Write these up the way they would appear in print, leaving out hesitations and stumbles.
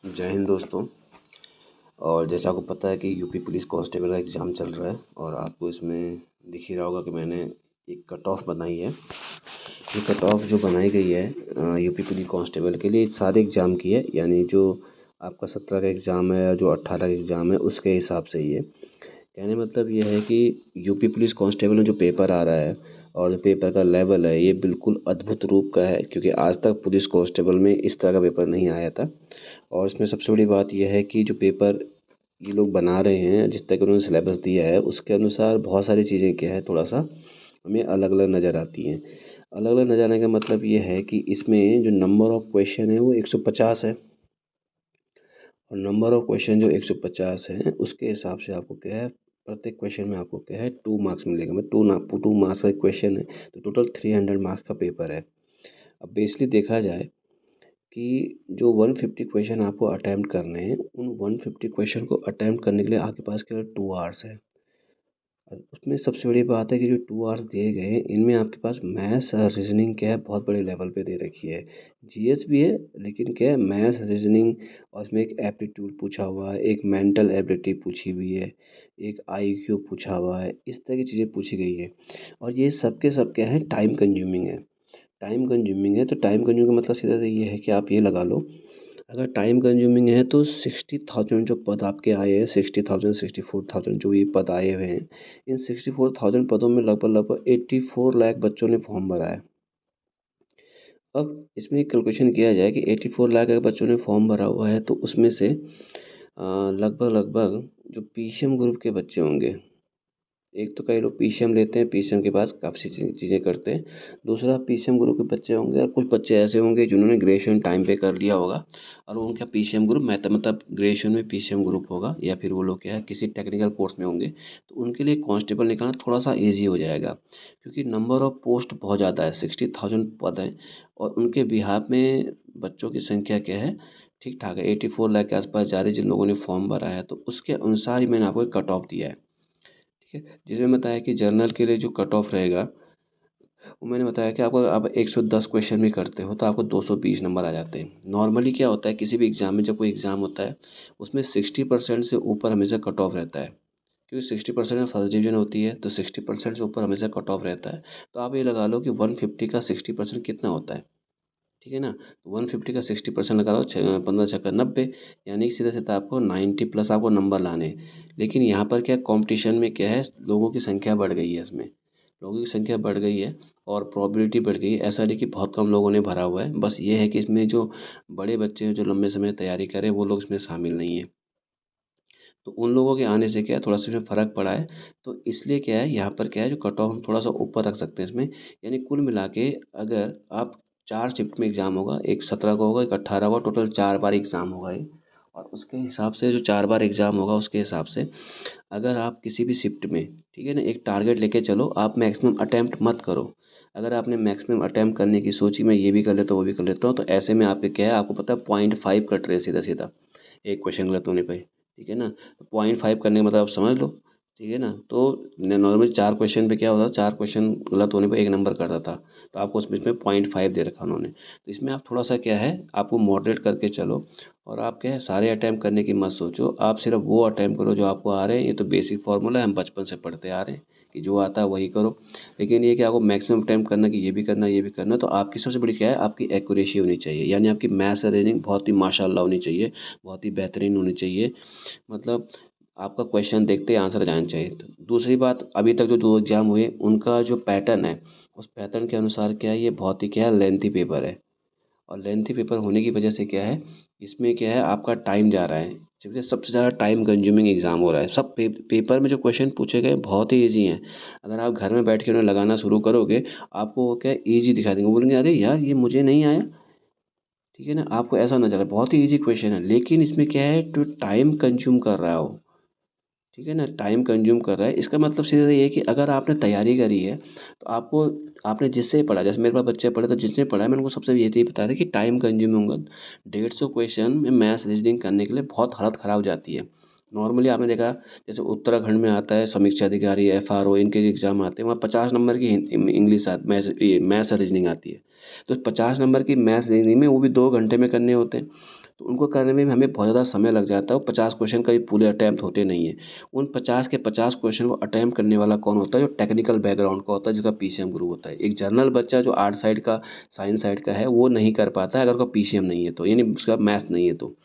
जय हिंद दोस्तों। और जैसे आपको पता है कि यूपी पुलिस कांस्टेबल का एग्ज़ाम चल रहा है और आपको इसमें दिख ही रहा होगा कि मैंने एक कट ऑफ बनाई है। ये कट ऑफ जो बनाई गई है यूपी पुलिस कांस्टेबल के लिए सारे एग्ज़ाम की है, यानी जो आपका 17 का एग्ज़ाम है या जो 18 का एग्ज़ाम है उसके हिसाब से ही है। कहने मतलब ये है कि यूपी पुलिस कांस्टेबल में जो पेपर आ रहा है और जो पेपर का लेवल है ये बिल्कुल अद्भुत रूप का है, क्योंकि आज तक पुलिस कांस्टेबल में इस तरह का पेपर नहीं आया था। और इसमें सबसे बड़ी बात यह है कि जो पेपर ये लोग बना रहे हैं, जिस तरह का उन्होंने सिलेबस दिया है उसके अनुसार बहुत सारी चीज़ें क्या है थोड़ा सा हमें अलग अलग नज़र आती हैं। अलग अलग नज़र आने का मतलब ये है कि इसमें जो नंबर ऑफ़ क्वेश्चन है वो 150 है, और नंबर ऑफ़ क्वेश्चन जो 150 है उसके हिसाब से आपको क्या है प्रत्येक क्वेश्चन में आपको क्या है 2 मार्क्स मिलेगा। मैं 2 मार्क्स का क्वेश्चन है तो टोटल 300 मार्क्स का पेपर है। अब बेसिकली देखा जाए कि जो 150 क्वेश्चन आपको अटेम्प्ट करने हैं, उन 150 क्वेश्चन को अटेम्प्ट करने के लिए आपके पास केवल 2 आवर्स है। और उसमें सबसे बड़ी बात है कि जो 2 आवर्स दिए गए हैं, इनमें आपके पास मैथ्स और रीज़निंग क्या है बहुत बड़े लेवल पे दे रखी है। जीएस भी है, लेकिन क्या है मैथ्स, रीज़निंग और उसमें एक एप्टीट्यूड पूछा हुआ है, एक मेंटल एबिलिटी पूछी हुई है, एक आईक्यू पूछा हुआ है, इस तरह की चीज़ें पूछी गई है। और ये सब के सब क्या है टाइम कंज्यूमिंग है। टाइम कंज्यूमिंग है तो टाइम कंज्यूमिंग का मतलब सीधा सा ये है कि आप ये लगा लो, अगर टाइम कंज्यूमिंग है तो 60,000 जो पद आपके आए हैं, 60,000 64,000 जो ये पद आए हुए हैं, इन 64,000 पदों में लगभग लगभग 84 लाख बच्चों ने फॉर्म भरा है। अब इसमें एक कैलकुलेशन किया जाए कि 84 लाख अगर बच्चों ने फॉर्म भरा हुआ है तो उसमें से लगभग लगभग जो पीसीएम ग्रुप के बच्चे होंगे, एक तो कई लोग पीसीएम लेते हैं, पीसीएम के बाद काफ़ी चीज़ें करते हैं। दूसरा पीसीएम ग्रुप के बच्चे होंगे और कुछ बच्चे ऐसे होंगे जिन्होंने ग्रेजुएशन टाइम पे कर लिया होगा और उनका पीसीएम ग्रुप मतलब ग्रेजुएशन में पीसीएम ग्रुप होगा, या फिर वो लोग क्या है किसी टेक्निकल कोर्स में होंगे। तो उनके लिए कांस्टेबल निकालना थोड़ा सा ईजी हो जाएगा, क्योंकि नंबर ऑफ पोस्ट बहुत ज़्यादा है, 60,000 पद हैं और उनके बिहाफ में बच्चों की संख्या क्या है ठीक ठाक है, 84 लाख के आसपास जा रही है जिन लोगों ने फॉर्म भरा है। तो उसके अनुसार ही मैंने आपको एक कट ऑफ दिया है। ठीक है, जिसमें बताया कि जर्नल के लिए जो कट ऑफ रहेगा वो मैंने बताया कि आपको आप 110 क्वेश्चन भी करते हो तो आपको 220 नंबर आ जाते हैं। नॉर्मली क्या होता है किसी भी एग्जाम में, जब कोई एग्जाम होता है उसमें 60% से ऊपर हमेशा कट ऑफ रहता है, क्योंकि 60% में फर्स्ट डिवीजन होती है तो 60% से ऊपर हमेशा कट ऑफ रहता है। तो आप ये लगा लो कि 150 का 60% कितना होता है। ठीक है ना, तो 150 का 60% लगा दो, 15 छक्का 90, यानी कि सीधा सीधा आपको 90 प्लस आपको नंबर लाने हैं। लेकिन यहाँ पर क्या कंपटीशन में क्या है लोगों की संख्या बढ़ गई है, इसमें लोगों की संख्या बढ़ गई है और प्रोबेबिलिटी बढ़ गई है। ऐसा नहीं कि बहुत कम लोगों ने भरा हुआ है, बस ये है कि इसमें जो बड़े बच्चे हैं जो लंबे समय तैयारी करें वो लोग इसमें शामिल नहीं है। तो उन लोगों के आने से क्या है थोड़ा सा इसमें फ़र्क पड़ा है। तो इसलिए क्या है यहाँ पर क्या है जो कट ऑफ हम थोड़ा सा ऊपर रख सकते हैं इसमें, यानी कुल मिला के अगर आप 4 शिफ्ट में एग्ज़ाम होगा, एक 17 का होगा, एक 18 का, टोटल 4 बार एग्ज़ाम होगा ये। और उसके हिसाब से जो 4 बार एग्ज़ाम होगा उसके हिसाब से अगर आप किसी भी शिफ्ट में, ठीक है ना, एक टारगेट लेके चलो, आप मैक्सिमम अटेम्प्ट मत करो। अगर आपने मैक्सिमम अटेम्प्ट करने की सोची मैं ये भी कर लेता हूँ वो भी कर लेता हूँ, तो ऐसे में आपके क्या है आपको पता है 0.5 कट रहे हैं सीधा सीधा एक क्वेश्चन गलत होने पे। ठीक है ना, तो 0.5 करने का मतलब आप समझ लो। ठीक है ना, तो नॉर्मली 4 क्वेश्चन पे क्या होता था, 4 क्वेश्चन गलत होने पे 1 नंबर कटता था, तो आपको उसमें इसमें 0.5 दे रखा उन्होंने। तो इसमें आप थोड़ा सा क्या है आपको मॉडरेट करके चलो, और आप क्या है सारे अटैम्प्ट करने की मत सोचो, आप सिर्फ वो अटैम्प्ट करो जो आपको आ रहे हैं। ये तो बेसिक फार्मूला है, हम बचपन से पढ़ते आ रहे हैं कि जो आता है वही करो। लेकिन ये कि आपको मैक्सिमम अटैम्प्ट करना कि ये भी करना ये भी करना, तो आपकी सबसे बड़ी क्या है आपकी एक्यूरेसी होनी चाहिए, यानी आपकी मैथ्स रीजनिंग बहुत ही माशाल्लाह होनी चाहिए, बहुत ही बेहतरीन होनी चाहिए। मतलब आपका क्वेश्चन देखते ही आंसर आ जाना चाहिए। तो दूसरी बात, अभी तक जो 2 एग्ज़ाम हुए उनका जो पैटर्न है उस पैटर्न के अनुसार क्या है ये बहुत ही क्या है लेंथी पेपर है। और लेंथी पेपर होने की वजह से क्या है इसमें क्या है आपका टाइम जा रहा है, जबकि सबसे ज़्यादा टाइम कंज्यूमिंग एग्ज़ाम हो रहा है। सब पेपर में जो क्वेश्चन पूछे गए बहुत ही ईजी हैं। अगर आप घर में बैठ के उन्हें लगाना शुरू करोगे आपको वो क्या ईजी दिखा देंगे, बोलेंगे अरे यार ये मुझे नहीं आया। ठीक है ना, आपको ऐसा नजर है बहुत ही ईजी क्वेश्चन है, लेकिन इसमें क्या है तो टाइम कंज्यूम कर रहा हो। ठीक है ना, टाइम कंज्यूम कर रहा है, इसका मतलब सीधा ये है कि अगर आपने तैयारी करी है तो आपको आपने जिससे पढ़ा, जैसे मेरे पास बच्चे पढ़े तो जिसने पढ़ा है मैंने उनको सबसे यही बताया था कि टाइम कंज्यूमिंग होगा। 150 क्वेश्चन में मैथ्स रीजनिंग करने के लिए बहुत हालत ख़राब हो जाती है। नॉर्मली आपने देखा जैसे उत्तराखंड में आता है समीक्षा अधिकारी, एफआरओ, इनके एग्जाम आते हैं वहाँ 50 नंबर की इंग्लिश मैथ्स ये मैथ्स रीजनिंग आती है। तो 50 नंबर की मैथ्स रीजनिंग में वो भी 2 घंटे में करने होते हैं। तो उनको करने में हमें बहुत ज़्यादा समय लग जाता है और 50 क्वेश्चन कभी पूरे अटैम्प्ट होते नहीं हैं। उन 50 के 50 क्वेश्चन को अटैम्प्ट करने वाला कौन होता है? जो टेक्निकल बैकग्राउंड का होता है, जिसका पीसीएम गुरु होता है। एक जनरल बच्चा जो आर्ट साइड का, साइंस साइड का है, वो नहीं कर पाता है अगर उसका पीसीएम नहीं है तो, यानी उसका मैथ्स नहीं है तो,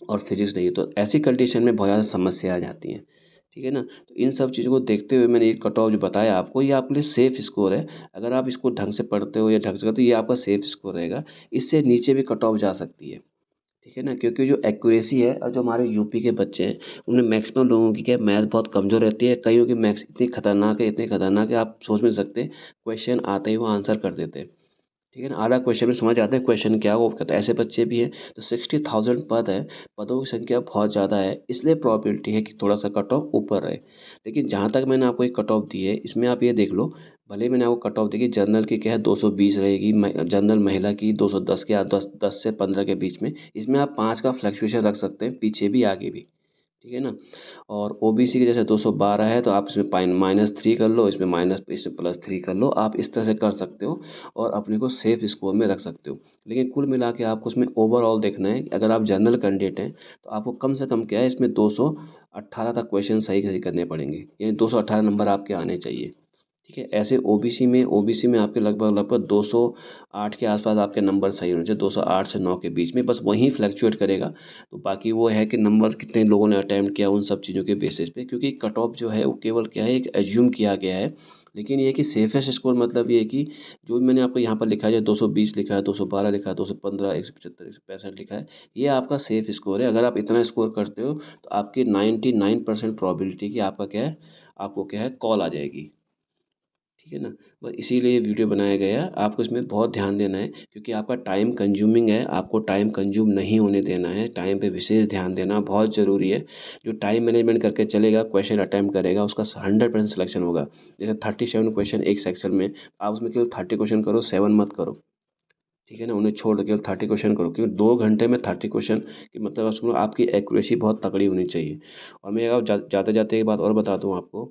और फिजिक्स नहीं है तो। ऐसी कंडीशन में बहुत ज़्यादा समस्या आ जाती हैं, ठीक है ना। तो इन सब चीज़ों को देखते हुए मैंने ये कट ऑफ जो बताया आपको, ये आपके लिए सेफ स्कोर है। अगर आप इसको ढंग से पढ़ते हो या ढंग से करते हो, ये आपका सेफ स्कोर रहेगा। इससे नीचे भी कट ऑफ जा सकती है, ठीक है ना। क्योंकि जो एक्यूरेसी है, और जो हमारे यूपी के बच्चे हैं, उनमें मैक्सिमम लोगों की क्या मैथ बहुत कमज़ोर रहती है। कईयों की मैथ्स इतनी खतरनाक है, इतनी खतरनाक है, आप सोच नहीं सकते। क्वेश्चन आते ही वो आंसर कर देते हैं, ठीक है ना। आधा क्वेश्चन में समझ आते हैं क्वेश्चन क्या है, वो कहते हैं। ऐसे बच्चे भी हैं। तो 60,000 पद है, पदों की संख्या बहुत ज़्यादा है, इसलिए प्रोबेबिलिटी है कि थोड़ा सा कट ऑफ ऊपर रहे। लेकिन जहाँ तक मैंने आपको एक कट ऑफ दी है, इसमें आप ये देख लो, भले ही मैंने आपको कट ऑफ दी कि जनरल की क्या है 220 रहेगी, जनरल महिला की 210 के, 10 से 15 के बीच में। इसमें आप 5 का फ्लक्चुएशन रख सकते हैं, पीछे भी आगे भी, ठीक है ना। और ओबीसी की जैसे 212 है, तो आप इसमें -3 कर लो, इसमें +3 कर लो, आप इस तरह से कर सकते हो और अपने को सेफ स्कोर में रख सकते हो। लेकिन कुल मिला के आपको उसमें ओवरऑल देखना है कि अगर आप जनरल कैंडिडेट हैं तो आपको कम से कम क्या है, इसमें 218 तक क्वेश्चन सही सही करने पड़ेंगे, यानी 218 नंबर आपके आने चाहिए, ठीक है। ऐसे ओबीसी में आपके लगभग लगभग 208 के आसपास आपके नंबर सही होने चाहिए, 208 से 9 के बीच में, बस वहीं फ्लक्चुएट करेगा। तो बाकी वो है कि नंबर कितने लोगों ने अटेम्प्ट किया, उन सब चीज़ों के बेसिस पे, क्योंकि कट ऑफ जो है वो केवल क्या है, एक एज्यूम किया गया है। लेकिन ये है कि सेफेस्ट स्कोर मतलब ये है कि जो मैंने आपको यहाँ पर लिखा है, 220 लिखा है, 212 लिखा है, 215, 175, 165 लिखा है, ये आपका सेफ स्कोर है। अगर आप इतना स्कोर करते हो तो आपकी 99% प्रोबेबिलिटी कि आपका क्या है, आपको क्या है, कॉल आ जाएगी, ठीक है ना। बस इसीलिए ये वीडियो बनाया गया है। आपको इसमें बहुत ध्यान देना है, क्योंकि आपका टाइम कंज्यूमिंग है, आपको टाइम कंज्यूम नहीं होने देना है। टाइम पे विशेष ध्यान देना बहुत ज़रूरी है। जो टाइम मैनेजमेंट करके चलेगा, क्वेश्चन अटेम्प्ट करेगा, उसका 100% सिलेक्शन होगा। जैसे 37 क्वेश्चन एक सेक्शन में, आप उसमें केवल 30 क्वेश्चन करो, 7 मत करो, ठीक है ना। उन्हें छोड़ दो, केवल 30 क्वेश्चन करो, क्योंकि 2 घंटे में 30 क्वेश्चन की मतलब आप समझो, आपकी एक्यूरेसी बहुत तगड़ी होनी चाहिए। और मैं अब जाते जाते एक बात और बता दूं आपको,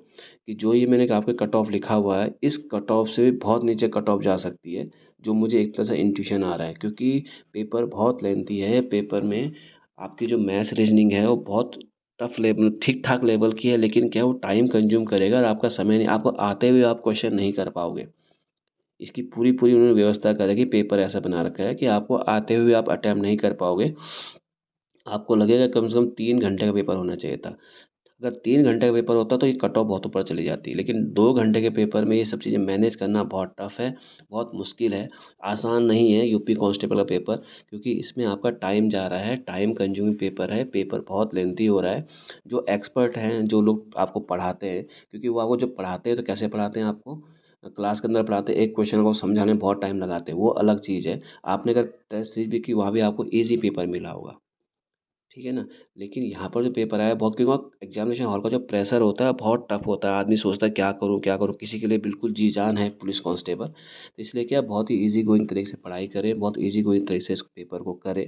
कि जो ये मैंने आपके कट ऑफ लिखा हुआ है, इस कट ऑफ से भी बहुत नीचे कट ऑफ जा सकती है, जो मुझे एक तरह से इंट्यूशन आ रहा है। क्योंकि पेपर बहुत लेंथी है, पेपर में आपकी जो मैथ्स रीजनिंग है वो बहुत टफ लेवल, ठीक ठाक लेवल की है, लेकिन क्या है, वो टाइम कंज्यूम करेगा और आपका समय नहीं, आपको आते हुए आप क्वेश्चन नहीं कर पाओगे। इसकी पूरी पूरी उन्होंने व्यवस्था कर रखी, पेपर ऐसा बना रखा है कि आपको आते हुए आप अटेम्प्ट नहीं कर पाओगे। आपको लगेगा कम से कम 3 घंटे का पेपर होना चाहिए था। अगर 3 घंटे का पेपर होता तो ये कट ऑफ बहुत ऊपर चली जाती, लेकिन 2 घंटे के पेपर में ये सब चीज़ें मैनेज करना बहुत टफ है, बहुत मुश्किल है। आसान नहीं है यूपी कांस्टेबल का पेपर, क्योंकि इसमें आपका टाइम जा रहा है, टाइम कंज्यूमिंग पेपर है, पेपर बहुत लेंथी हो रहा है। जो एक्सपर्ट हैं, जो लोग आपको पढ़ाते हैं, क्योंकि वो आपको जब पढ़ाते हैं तो कैसे पढ़ाते हैं, आपको क्लास के अंदर पढ़ाते हैं, एक क्वेश्चन को समझाने में बहुत टाइम लगाते हैं, वो अलग चीज़ है। आपने अगर टेस्ट सीरीज भी की, वहाँ भी आपको ईजी पेपर मिला होगा, ठीक है ना। लेकिन यहाँ पर जो पेपर आया बहुत, क्योंकि वहाँ एग्जामिनेशन हॉल का जो प्रेशर होता है बहुत टफ होता है। आदमी सोचता है क्या करूँ क्या करूँ, किसी के लिए बिल्कुल जी जान है पुलिस कांस्टेबल, तो इसलिए क्या, बहुत ही इजी गोइंग तरीके से पढ़ाई करें, बहुत इजी गोइंग तरीके से इस पेपर को करें,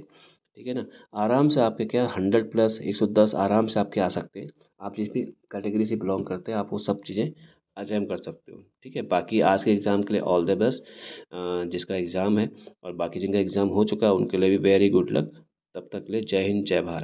ठीक है ना। आराम से आपके क्या 100+110 आराम से आपके आ सकते हैं। आप जिस भी कैटेगरी से बिलोंग करते हैं, आप वो सब चीज़ें अटेम्प्ट कर सकते हो, ठीक है। बाकी आज के एग्ज़ाम के लिए ऑल द बेस्ट, जिसका एग्ज़ाम है, और बाकी जिनका एग्ज़ाम हो चुका है उनके लिए भी वेरी गुड लक। तब तक के लिए जय हिंद, जय भारत।